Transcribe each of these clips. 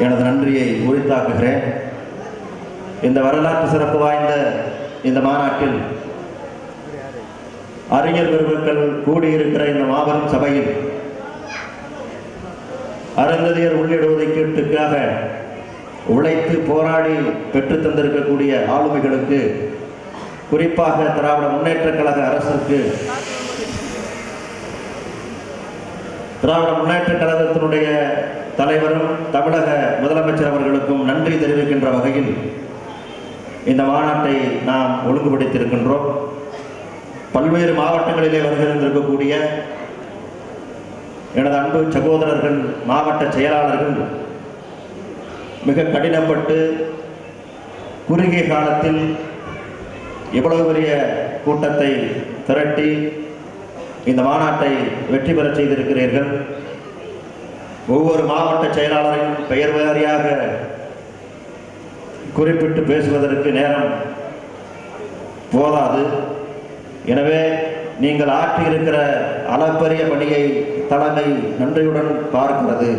எனது நன்றியை உரித்தாக்குகிறேன். இந்த வரலாற்று சிறப்பு வாய்ந்த இந்த மாநாட்டில் அறிஞர் பெருமக்கள் கூடியிருக்கிற இந்த மாபெரும் சபையில் அருந்ததியர் உள்ளிடுவதற்காக உழைத்து போராடி பெற்று தந்திருக்கக்கூடிய ஆளுமைகளுக்கு, குறிப்பாக திராவிட முன்னேற்றக் கழக அரசுக்கு, திராவிட முன்னேற்றக் கழகத்தினுடைய தலைவரும் தமிழக முதலமைச்சர் அவர்களுக்கும் நன்றி தெரிவிக்கின்ற வகையில் இந்த மாநாட்டை நாம் ஒழுங்குபடுத்தியிருக்கின்றோம். பல்வேறு மாவட்டங்களிலே வருகின்றிருக்கக்கூடிய எனது அன்பு சகோதரர்கள், மாவட்ட செயலாளர்கள் மிக கடினப்பட்டு குறுகிய காலத்தில் இவ்வளவு பெரிய கூட்டத்தை திரட்டி இந்த மாநாட்டை வெற்றி பெற செய்திருக்கிறீர்கள். ஒவ்வொரு மாவட்ட செயலாளரையும் பெயர் வாரியாக குறிப்பிட்டு பேசுவதற்கு நேரம் போதாது. எனவே நீங்கள் ஆற்றியிருக்கிற அளப்பரிய பணியை தலைமை நன்றியுடன் பார்க்கிறது.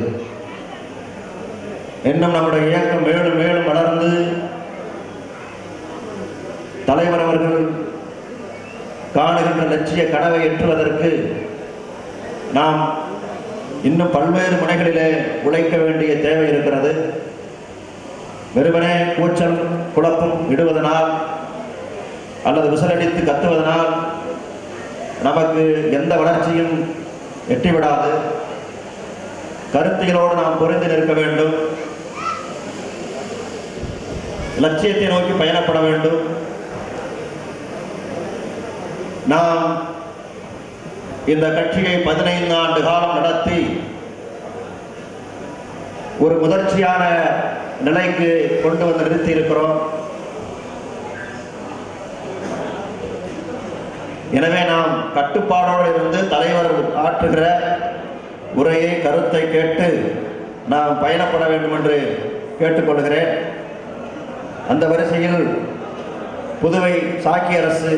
இன்னும் நம்முடைய இயக்கம் மேலும் மேலும் வளர்ந்து தலைவர் அவர்கள் காணுகின்ற லட்சிய கனவை எட்டுவதற்கு நாம் இன்னும் பல்வேறு முனைகளிலே உழைக்க வேண்டிய தேவை இருக்கிறது. வெறுமனே கூச்சல் குழப்பம் இடுவதனால் அல்லது விசிலடித்து கத்துவதனால் நமக்கு எந்த வளர்ச்சியும் எட்டிவிடாது. கருத்தியலோடு நாம் பொருந்தி நிற்க வேண்டும். லட்சியத்தை நோக்கி பயணப்பட வேண்டும். நாம் இந்த கட்சியை 15 ஆண்டு காலம் நடத்தி ஒரு முதிர்ச்சியான நிலைக்கு கொண்டு வந்து நிறுத்தி இருக்கிறோம். எனவே நாம் கட்டுப்பாடோடு இருந்து தலைவர் ஆற்றுகிற உரையை, கருத்தை கேட்டு நாம் பயணப்பட வேண்டும் என்று கேட்டுக்கொள்கிறேன். அந்த வரிசையில் புதுவை சாக்கிய அரசு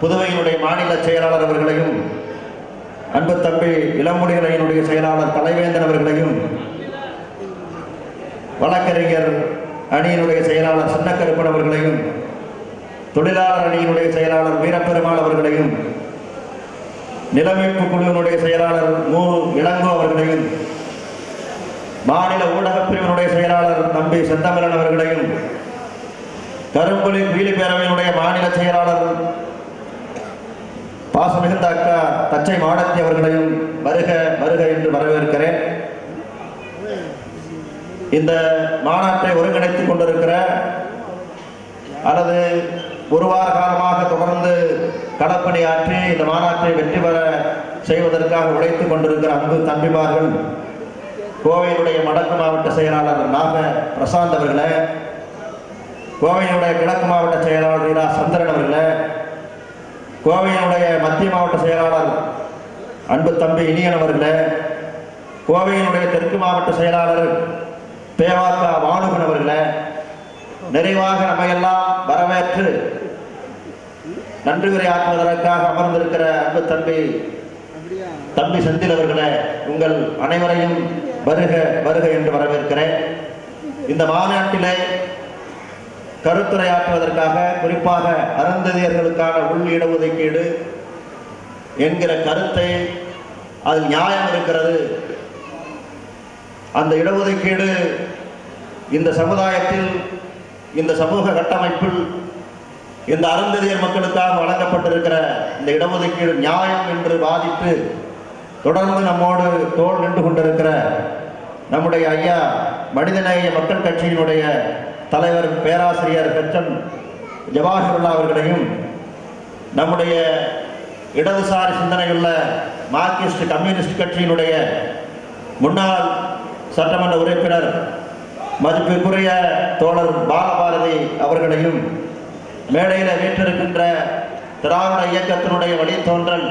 புதுவையினுடைய மாநில செயலாளர் அவர்களையும், அன்பு தம்பி இளமுடிகளினுடைய செயலாளர் தலைவேந்தன் அவர்களையும், வழக்கறிஞர் அணியினுடைய செயலாளர் சின்னக்கருப்பன் அவர்களையும், தொழிலாளர் அணியினுடைய செயலாளர் வீரப்பெருமாள் அவர்களையும், நிலமீட்பு குழுவினுடைய செயலாளர் மு இளங்கோ அவர்களையும், மாநில ஊடகப் பிரிவினுடைய செயலாளர் தம்பி செந்தமிழன் அவர்களையும், கரும்புலி வீலி பேரவையினுடைய மாநில செயலாளர் பாசமிகுந்த அக்கா தச்சை மாடத்தி அவர்களையும் வருக வருக என்று வரவேற்கிறேன். இந்த மாநாட்டை ஒருங்கிணைத்துக் கொண்டிருக்கிற அல்லது ஒரு வார காலமாக தொடர்ந்து களப்பணியாற்றி இந்த மாநாட்டை வெற்றி பெற செய்வதற்காக உழைத்துக் கொண்டிருக்கிற அன்பு தம்பிமார்கள், கோவையினுடைய வடக்கு மாவட்ட செயலாளர் நாக பிரசாந்த் அவர்களே, கோவையினுடைய கிழக்கு மாவட்ட செயலாளர் ரீரா சந்திரன் அவர்களே, கோவையினுடைய மத்திய மாவட்ட செயலாளர் அன்பு தம்பி இனியன் அவர்களே, கோவையினுடைய தெற்கு மாவட்ட செயலாளர் பேவாக்கா வானுகன் அவர்களே, நிறைவாக நம்மையெல்லாம் வரவேற்று நன்றி உரையாற்றுவதற்காக அமர்ந்திருக்கிற அன்பு தம்பி செந்தில் அவர்களே, உங்கள் அனைவரையும் வருக வருக என்று வரவேற்கிறேன். இந்த மாநாட்டிலே கருத்துரையாற்றுவதற்காக குறிப்பாக அருந்ததியர்களுக்கான உள் இடஒதுக்கீடு என்கிற கருத்தை, அதில் நியாயம் இருக்கிறது. அந்த இடஒதுக்கீடு இந்த சமுதாயத்தில், இந்த சமூக கட்டமைப்பில், இந்த அருந்ததியர் மக்களுக்காக வழங்கப்பட்டிருக்கிற இந்த இடஒதுக்கீடு நியாயம் என்று வாதிட்டு தொடர்ந்து நம்மோடு தோள் நின்று கொண்டிருக்கிற நம்முடைய ஐயா மனிதநேய மக்கள் கட்சியினுடைய தலைவர் பேராசிரியர் ஹெச்எம் ஜவாஹிருல்லா அவர்களையும், நம்முடைய இடதுசாரி சிந்தனையுள்ள மார்க்சிஸ்ட் கம்யூனிஸ்ட் கட்சியினுடைய முன்னாள் சட்டமன்ற உறுப்பினர் மதிப்பிற்குரிய தோழர் பாலபாரதி அவர்களையும், மேடையில் வீற்றிருக்கின்ற திராவிட இயக்கத்தினுடைய வழித்தோன்றல்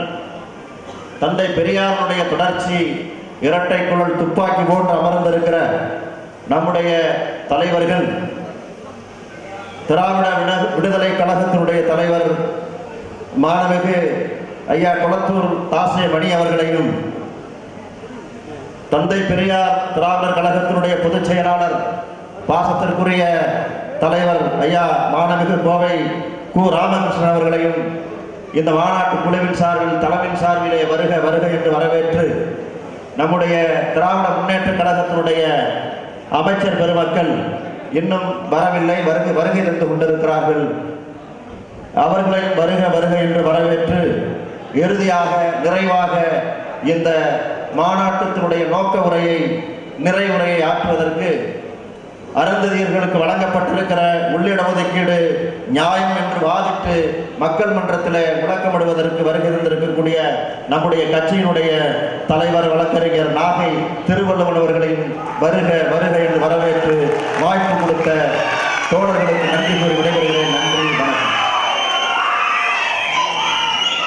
தந்தை பெரியாருடைய தொடர்ச்சி, இரட்டை குழல் துப்பாக்கி போன்று அமர்ந்திருக்கிற நம்முடைய தலைவர்கள், திராவிட விடுதலை கழகத்தினுடைய தலைவர் மாணவிகு ஐயா குளத்தூர் தாசே மணி அவர்களையும், தந்தை பெரியார் திராவிடர் கழகத்தினுடைய பொதுச் செயலாளர் பாசத்திற்குரிய தலைவர் ஐயா மாண்புமிகு கோவை கு. ராமகிருஷ்ணன் அவர்களையும் இந்த மாநாட்டு குழுவின் சார்பில் தலைமையின் சார்பிலே வருக வருக என்று வரவேற்று நம்முடைய திராவிட முன்னேற்ற கழகத்தினுடைய அமைச்சர் பெருமக்கள் இன்னும் வரவில்லை, வருகை இருந்து கொண்டிருக்கிறார்கள். அவர்களை வருக வருக என்று வரவேற்று இறுதியாக நிறைவாக இந்த மாநாட்டத்தினுடைய நோக்க உரையை நிறைவுரையை ஆற்றுவதற்கு அருந்ததியர்களுக்கு வழங்கப்பட்டிருக்கிற உள்ளிட ஒதுக்கீடு நியாயம் என்று வாதிட்டு மக்கள் மன்றத்தில் முழக்கமிடுவதற்கு வருகின்றிருக்கக்கூடிய நம்முடைய கட்சியினுடைய தலைவர் வழக்கறிஞர் நாகை திருவள்ளுவன் அவர்களையும் வருக வருக என்று வரவேற்று வாய்ப்பு கொடுத்த தோழர்களுக்கு நன்றி கூறி விடைபெறுகிறேன். நன்றி.